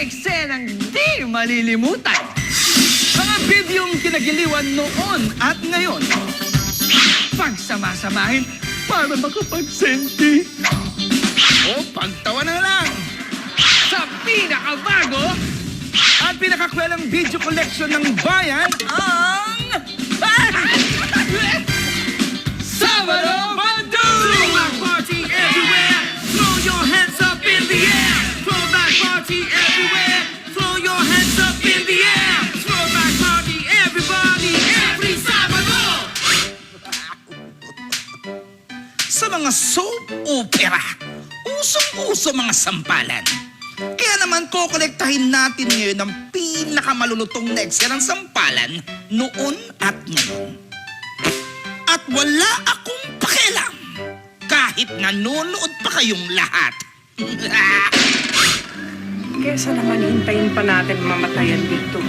eksenang di malilimutan. Mga bidyong kinagiliwan noon at ngayon. Pagsama-samahin para makapagsenti. O pagtawa na lang. Sa pinakabago at pinakakwelang video collection ng bayan, ang... Sabado Badu! Throwback party everywhere. Throw your hands up in the air. Throwback party everywhere. Throw your hands up in the air. Throwback party everybody every Sabado. Sa mga soap opera, usong-uso mga sampalan. Kaya naman kokolektahin natin ngayon ang pinakamalulutong na eksena ng sampalan noon at ngayon. At wala akong pakialam kahit nanonood pa kayong lahat. Kesa naman hintayin pa natin mamatayan dito.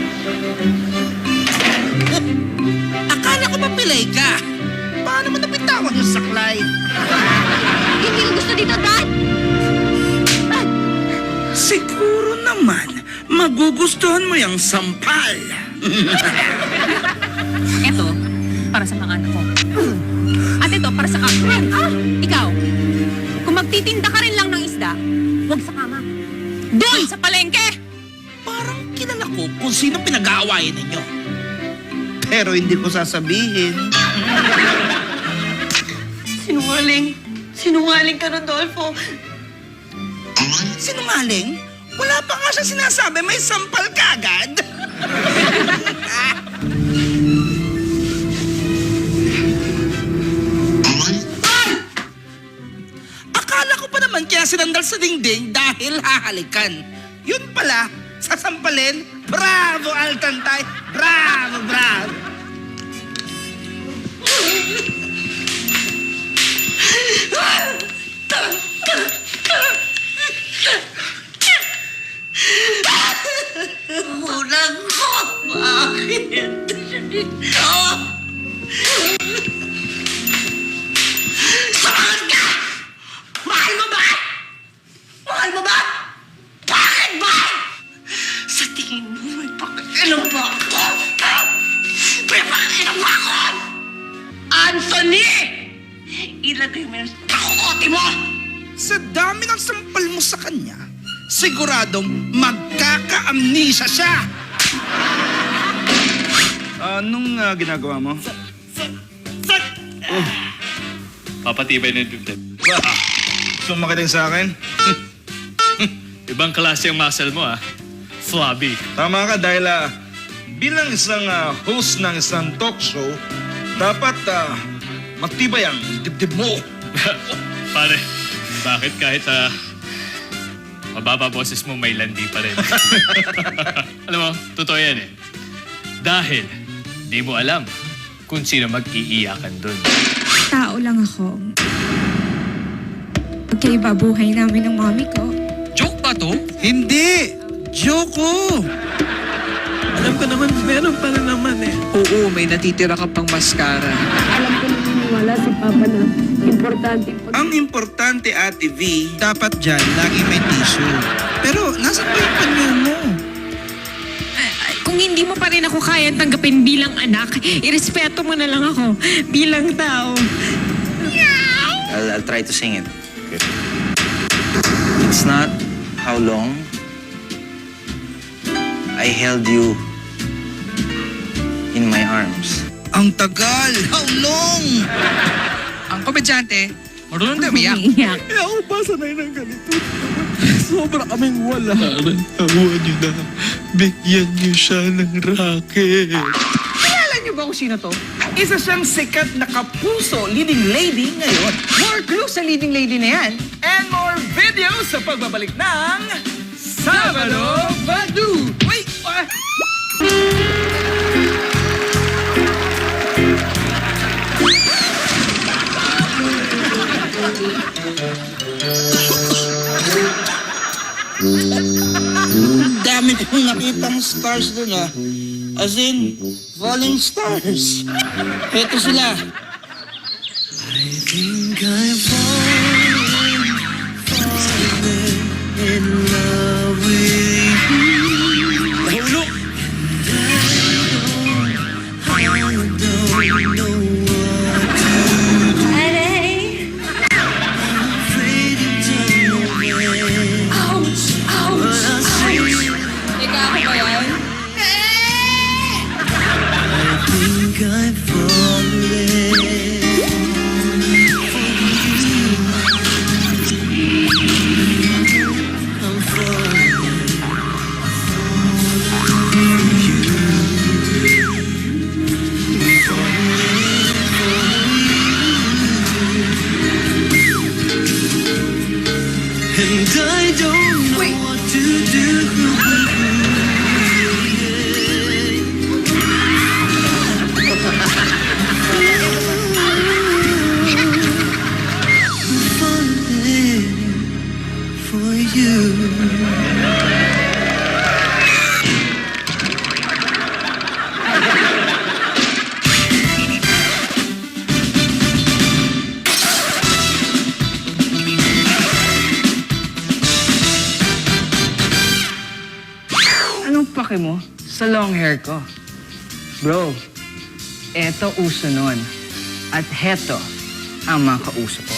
Akala ko ba pilay ka? Paano mo napitawan yung saklay? Hindi ko gusto dito, Dad! Siguro naman, magugustuhan mo yung sampal. Ito, para sa mga anak ko. At ito, para sa akin. Ikaw, kung magtitinda ka rin lang ng isda, huwag sa kama. Doon, sa palengke! Parang kilala ko kung sino pinag-aawayan ninyo. Pero hindi ko sasabihin. Sinungaling. Sinungaling ka, Rodolfo. Sinungaling? Wala pa nga siya sinasabi, may sampal ka agad. Akala ko pa naman kaya sinandal sa dingding dahil hahalikan. Yun pala, sasampalin. Bravo, Altantay! Bravo, bravo! Unang ko, bakit? Saan ka? Mahal mo ba? Mahal mo ba? Bakit ba? Sa tingin mo, may pakialam ba ako? May pakialam ba ako? Anthony! Ilagay mo yung takote mo! Sa dami ng sampal mo sa kanya, siguradong magkaka-amnesia siya. Anong ginagawa mo? Papatibay na yung dibdib. Sumakitin sa akin? Ibang klase ang muscle mo, ah. Flabby. Tama ka dahil bilang isang host ng isang talk show, dapat matibay ang dibdib mo. Pare, bakit kahit mababa boses mo may landi pa rin? Alam mo, totoo yan eh. Dahil di mo alam kung sino mag-iiyakan dun. Tao lang ako. Magkaiba buhay namin ng mami ko. Joke ba to? Hindi! Joke ko! Alam ko naman, meron pa rin naman eh. Oo, may natitira ka pang mascara. Alam ko naniniwala si Papa na importante Ang importante, Ate V, dapat dyan lagi may tissue. Pero nasa ba yung panyo mo? Kung hindi mo pa rin ako kayang tanggapin bilang anak, irespeto mo na lang ako bilang tao. I'll try to sing it. It's not how long I held you in my arms. Ang tagal! How long? Ang komedyante, marunong na umiyak. Iiyak. Eh ako ba sanay ng ganito? Sobra kaming wala. Tawa niyo na. Bigyan niyo siya ng racket. Kilala niyo ba kung sino to? Isa siyang sikat na kapuso leading lady ngayon. More clues sa leading lady na yan. And more videos sa pagbabalik ng Sabado Badu! Wait! Dami kong nakitang stars dun As in, falling stars. Ito sila. I think I'm falling in love with you. For you. Anong pake mo sa long hair ko? Bro, eto uso nun. At heto ang mga kauso ko.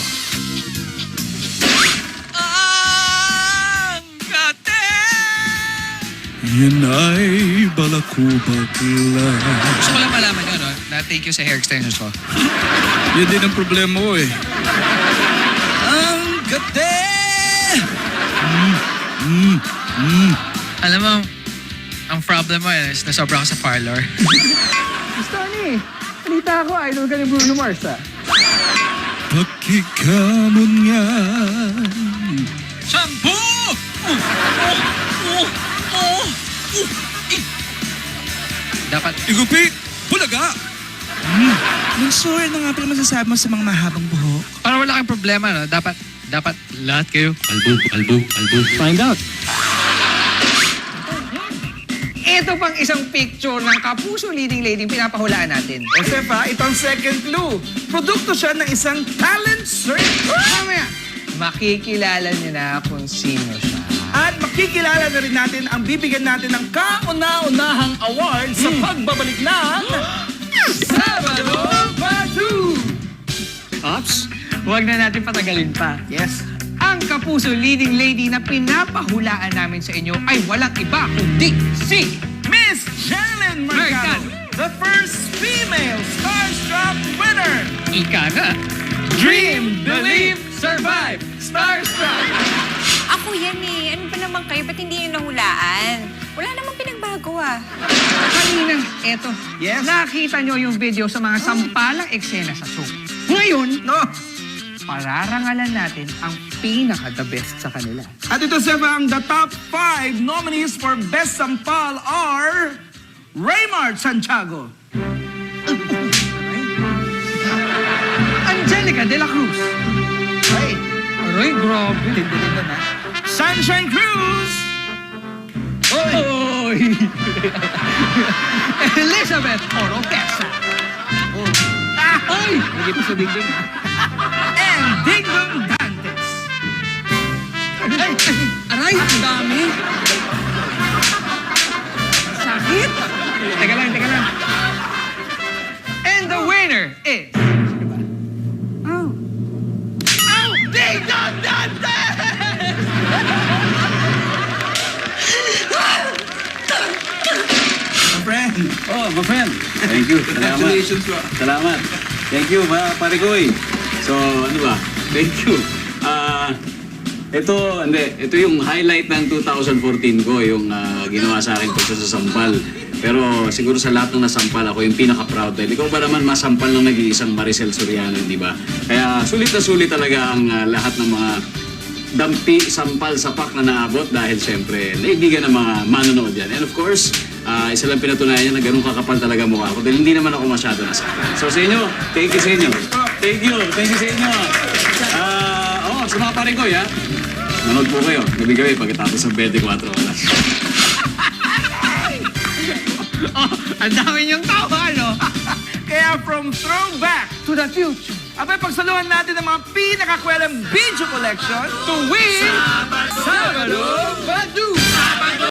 Yan ay balakubak lang. Gusto ko lang malaman yun, no? Na thank you sa hair extensions ko. Yan din ang problema mo eh. Ang gate! Alam mo, ang problem mo is nasobra ka sa parlor. Gusto ni, balita ko, idol ka ni Bruno Mars, ah. Pakikamon nga. Shampoo! Dapat, Igupi! Bulaga! Lunsor, ano nga pala masasabi mo sa mga mahabang buhok? para wala kang problema, no? Dapat lahat kayo. Find out. Ito pang isang picture ng kapuso leading lady pinapahulaan natin. Josefa, itong second clue. Produkto siya ng isang talent search. Mamaya, makikilala niyo na kung sino siya. At makikilala na rin natin ang bibigyan natin ng kauna-unahang award sa pagbabalik ng Sabado Badu! Ops, huwag na natin patagalin pa. Yes. Ang kapuso leading lady na pinapahulaan namin sa inyo ay walang iba kundi si Miss Janet Mercado, the first female Starstruck winner. Ika nga. Dream, believe, survive. Starstruck. Ako yan eh. Ano ba naman kayo? Ba't hindi yung nahulaan? Wala namang pinagbago ah. Kanina, eto. Yes. Nakita nyo yung video sa mga sampalang eksena sa soap. Ngayon, No. pararangalan natin ang pinaka-the best sa kanila. At ito, Sefa, ang the top 5 nominees for Best Sampal are Raymart Santiago, Angelica de la Cruz. Ay, Aray, grabe. tindi-tindi na. Sunshine Cruz, Oy! Elizabeth Oropesa. Ay! Hindi pa sa dingding. and Dingdong Dantes. Aray, ang dami. Sakit. Teka lang. And the winner is... Oh. Dingdong Dantes! Friend, Oh, my friend. Thank you. Salamat. congratulations po. Salamat. Thank you, pare Koy. So, ano ba? Thank you. Ito yung highlight ng 2014 ko, yung ginawa sa akin pagsa sa sampal. Pero siguro sa lahat ng nasampal, ako yung pinaka-proud dahil ikaw ba naman masampal ng nag-iisang Maricel Soriano, di ba? Kaya sulit na sulit talaga ang lahat ng mga dampi, sampal, sapak na naabot dahil syempre naibigan ng mga manonood yan. And of course, isa lang pinatunayan niya na ganun kakapal talaga mukha ko dahil hindi naman ako masyado nasaktan. So sa inyo, thank you sa inyo. Thank you sa inyo. Sa mga pare ko, ya. Manood po kayo, gabi-gabi pagkatapos ng 24 oras. Ang dami niyong tawa, no? Kaya from throwback To the future. abay pagsaluhan natin ang mga pinakakwelang video collection To win... Sabado Badu!